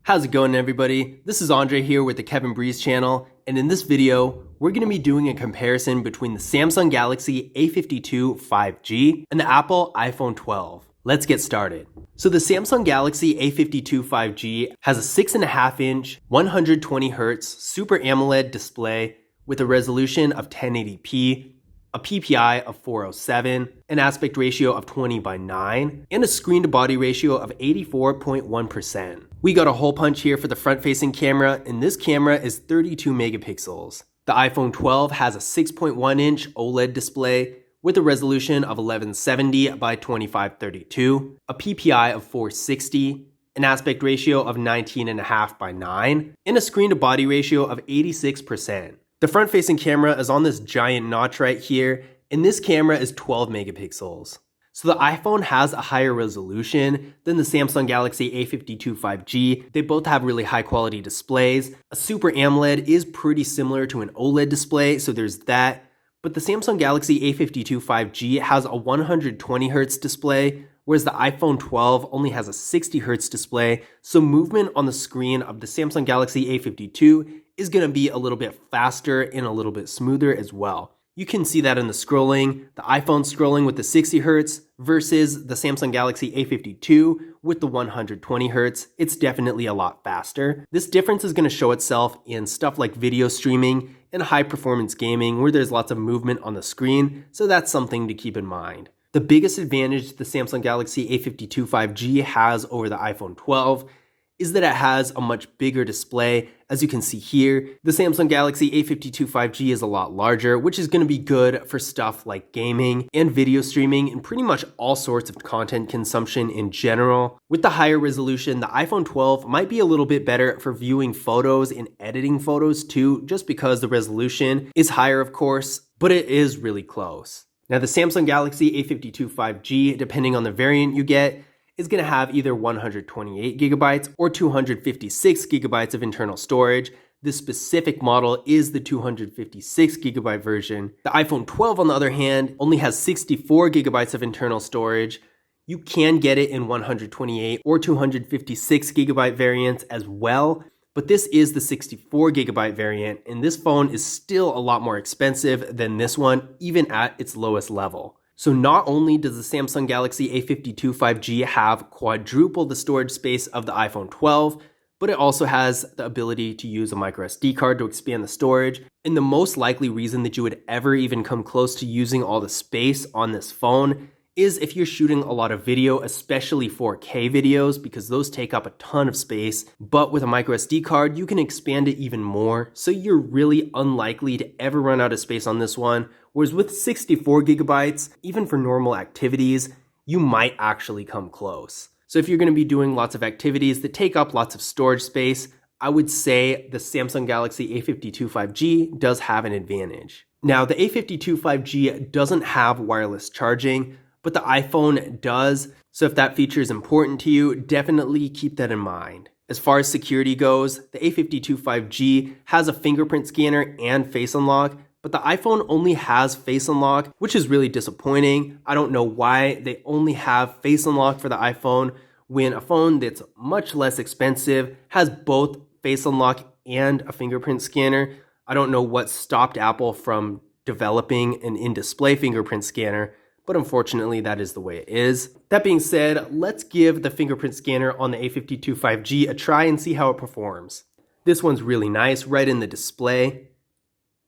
How's it going, everybody? This is Andre here with the Kevin Breeze channel, and in this video, we're going to be doing a comparison between the Samsung Galaxy A52 5G and the Apple iPhone 12. Let's get started. So the Samsung Galaxy A52 5G has a 6.5-inch, 120Hz Super AMOLED display with a resolution of 1080p, a PPI of 407, an aspect ratio of 20:9, and a screen-to-body ratio of 84.1%. We got a hole punch here for the front-facing camera, and this camera is 32 megapixels. The iPhone 12 has a 6.1-inch OLED display with a resolution of 1170 by 2532, a PPI of 460, an aspect ratio of 19.5:9, and a screen-to-body ratio of 86%. The front-facing camera is on this giant notch right here, and this camera is 12 megapixels. So the iPhone has a higher resolution than the Samsung Galaxy A52 5G. They both have really high quality displays. A Super AMOLED is pretty similar to an OLED display, so there's that. But the Samsung Galaxy A52 5G has a 120Hz display, whereas the iPhone 12 only has a 60Hz display, so movement on the screen of the Samsung Galaxy A52 is going to be a little bit faster and a little bit smoother as well. You can see that in the scrolling, the iPhone scrolling with the 60Hz versus the Samsung Galaxy A52 with the 120Hz. It's definitely a lot faster. This difference is going to show itself in stuff like video streaming and high performance gaming where there's lots of movement on the screen, so that's something to keep in mind. The biggest advantage the Samsung Galaxy A52 5G has over the iPhone 12 is that it has a much bigger display. As you can see here, the Samsung Galaxy A52 5G is a lot larger, which is going to be good for stuff like gaming and video streaming and pretty much all sorts of content consumption in general. With the higher resolution, the iPhone 12 might be a little bit better for viewing photos and editing photos too, just because the resolution is higher, of course, but it is really close. Now, the Samsung Galaxy A52 5G, depending on the variant you get, is going to have either 128 gigabytes or 256 gigabytes of internal storage. This specific model is the 256 gigabyte version. The iPhone 12, on the other hand, only has 64 gigabytes of internal storage. You can get it in 128 or 256 gigabyte variants as well, but this is the 64 gigabyte variant, and this phone is still a lot more expensive than this one, even at its lowest level. So not only does the Samsung Galaxy A52 5G have quadruple the storage space of the iPhone 12, but it also has the ability to use a microSD card to expand the storage. And the most likely reason that you would ever even come close to using all the space on this phone is if you're shooting a lot of video, especially 4K videos, because those take up a ton of space. But with a microSD card, you can expand it even more. So you're really unlikely to ever run out of space on this one. Whereas with 64 gigabytes, even for normal activities, you might actually come close. So if you're going to be doing lots of activities that take up lots of storage space, I would say the Samsung Galaxy A52 5G does have an advantage. Now, the A52 5G doesn't have wireless charging, but the iPhone does. So if that feature is important to you, definitely keep that in mind. As far as security goes, the A52 5G has a fingerprint scanner and face unlock, but the iPhone only has face unlock, which is really disappointing. I don't know why they only have face unlock for the iPhone when a phone that's much less expensive has both face unlock and a fingerprint scanner. I don't know what stopped Apple from developing an in-display fingerprint scanner, but unfortunately that is the way it is. That being said, let's give the fingerprint scanner on the A52 5G a try and see how it performs. This one's really nice, right in the display.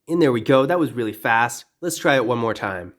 And there we go, that was really fast. Let's try it one more time.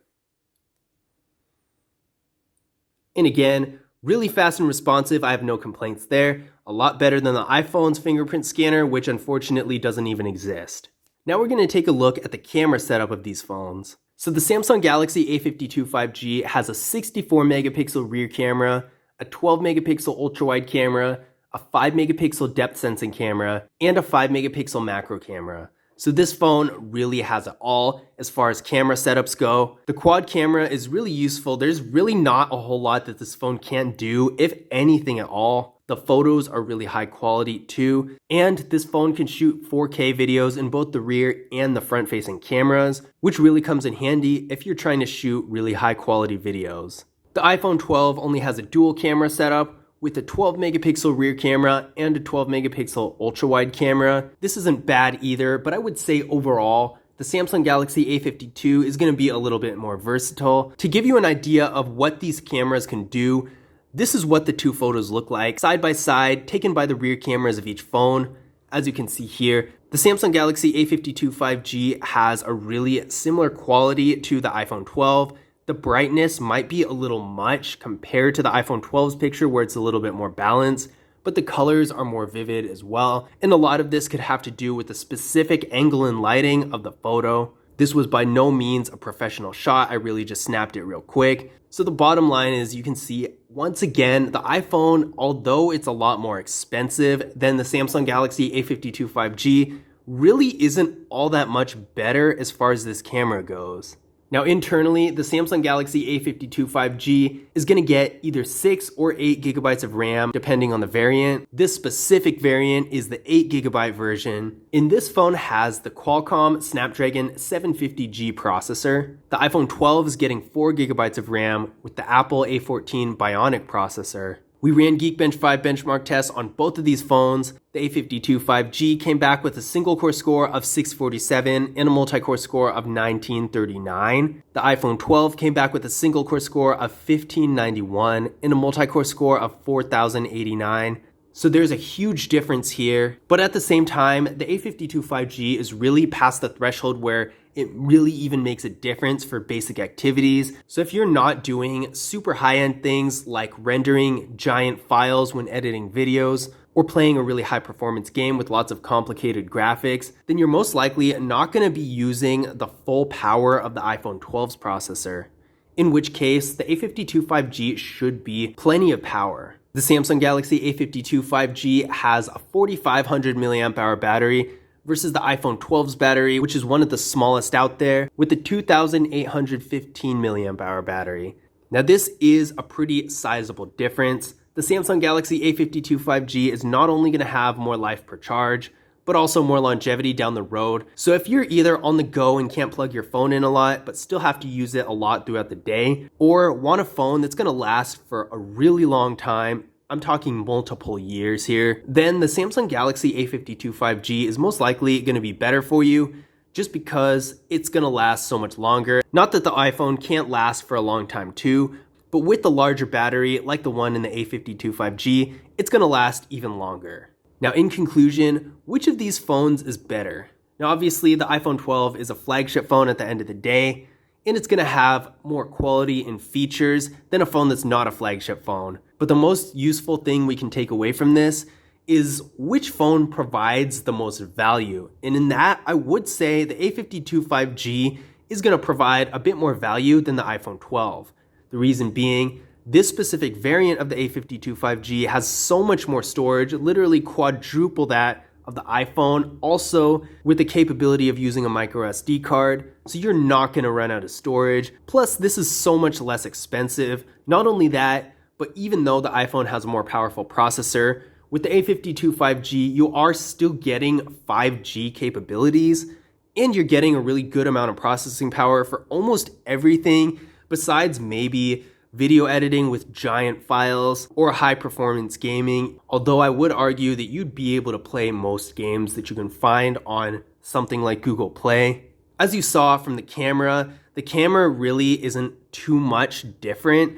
And again, really fast and responsive, I have no complaints there. A lot better than the iPhone's fingerprint scanner, which unfortunately doesn't even exist. Now we're going to take a look at the camera setup of these phones. So the Samsung Galaxy A52 5G has a 64 megapixel rear camera, a 12 megapixel ultra-wide camera, a 5 megapixel depth sensing camera, and a 5 megapixel macro camera. So this phone really has it all as far as camera setups go. The quad camera is really useful. There's really not a whole lot that this phone can't do, if anything at all. The photos are really high quality too, and this phone can shoot 4K videos in both the rear and the front facing cameras, which really comes in handy if you're trying to shoot really high quality videos. The iPhone 12 only has a dual camera setup, with a 12 megapixel rear camera and a 12 megapixel ultra wide camera. This isn't bad either, but I would say overall, the Samsung Galaxy A52 is going to be a little bit more versatile. To give you an idea of what these cameras can do, this is what the two photos look like, side by side, taken by the rear cameras of each phone. As you can see here, the Samsung Galaxy A52 5G has a really similar quality to the iPhone 12. The brightness might be a little much compared to the iPhone 12's picture where it's a little bit more balanced, but the colors are more vivid as well. And a lot of this could have to do with the specific angle and lighting of the photo. This was by no means a professional shot. I really just snapped it real quick. So the bottom line is you can see once again, the iPhone, although it's a lot more expensive than the Samsung Galaxy A52 5G, really isn't all that much better as far as this camera goes. Now internally, the Samsung Galaxy A52 5G is going to get either 6 or 8 gigabytes of RAM depending on the variant. This specific variant is the 8 gigabyte version. And this phone has the Qualcomm Snapdragon 750G processor. The iPhone 12 is getting 4 gigabytes of RAM with the Apple A14 Bionic processor. We ran Geekbench 5 benchmark tests on both of these phones. The A52 5G came back with a single core score of 647 and a multi-core score of 1939. The iPhone 12 came back with a single core score of 1591 and a multi-core score of 4089. So there's a huge difference here, but at the same time, the A52 5G is really past the threshold where it really even makes a difference for basic activities. So if you're not doing super high-end things like rendering giant files when editing videos, or playing a really high performance game with lots of complicated graphics, then you're most likely not going to be using the full power of the iPhone 12's processor. In which case, the A52 5G should be plenty of power. The Samsung Galaxy A52 5G has a 4500 mAh battery versus the iPhone 12's battery, which is one of the smallest out there, with a 2815 mAh battery. Now this is a pretty sizable difference. The Samsung Galaxy A52 5G is not only going to have more life per charge, but also more longevity down the road. So if you're either on the go and can't plug your phone in a lot, but still have to use it a lot throughout the day, or want a phone that's going to last for a really long time, I'm talking multiple years here, then the Samsung Galaxy A52 5G is most likely going to be better for you just because it's going to last so much longer. Not that the iPhone can't last for a long time too, but with the larger battery like the one in the A52 5G, it's going to last even longer. Now in conclusion, which of these phones is better? Now obviously the iPhone 12 is a flagship phone at the end of the day, and it's going to have more quality and features than a phone that's not a flagship phone. But the most useful thing we can take away from this is which phone provides the most value. And in that, I would say the A52 5G is going to provide a bit more value than the iPhone 12. The reason being, this specific variant of the A52 5G has so much more storage, literally quadruple that of the iPhone, also with the capability of using a micro SD card, so you're not going to run out of storage. Plus, this is so much less expensive. Not only that, but even though the iPhone has a more powerful processor, with the A52 5G, you are still getting 5G capabilities, and you're getting a really good amount of processing power for almost everything besides maybe video editing with giant files or high performance gaming. Although I would argue that you'd be able to play most games that you can find on something like Google Play. As you saw from the camera really isn't too much different.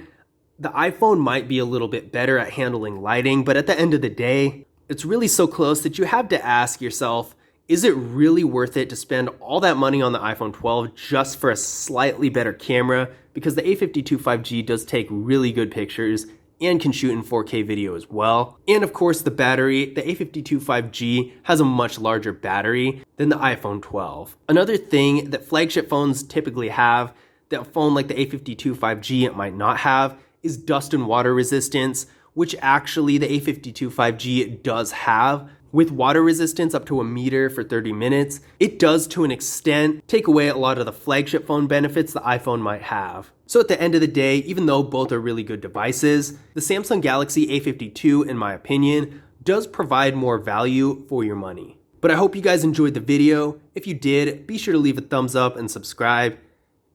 The iPhone might be a little bit better at handling lighting, but at the end of the day, it's really so close that you have to ask yourself, is it really worth it to spend all that money on the iPhone 12 just for a slightly better camera? Because the A52 5G does take really good pictures and can shoot in 4K video as well. And of course the battery, the A52 5G has a much larger battery than the iPhone 12. Another thing that flagship phones typically have that a phone like the A52 5G it might not have is dust and water resistance, which actually the A52 5G does have. With water resistance up to 1 meter for 30 minutes, it does to an extent take away a lot of the flagship phone benefits the iPhone might have. So at the end of the day, even though both are really good devices, the Samsung Galaxy A52, in my opinion, does provide more value for your money. But I hope you guys enjoyed the video. If you did, be sure to leave a thumbs up and subscribe.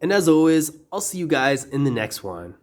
And as always, I'll see you guys in the next one.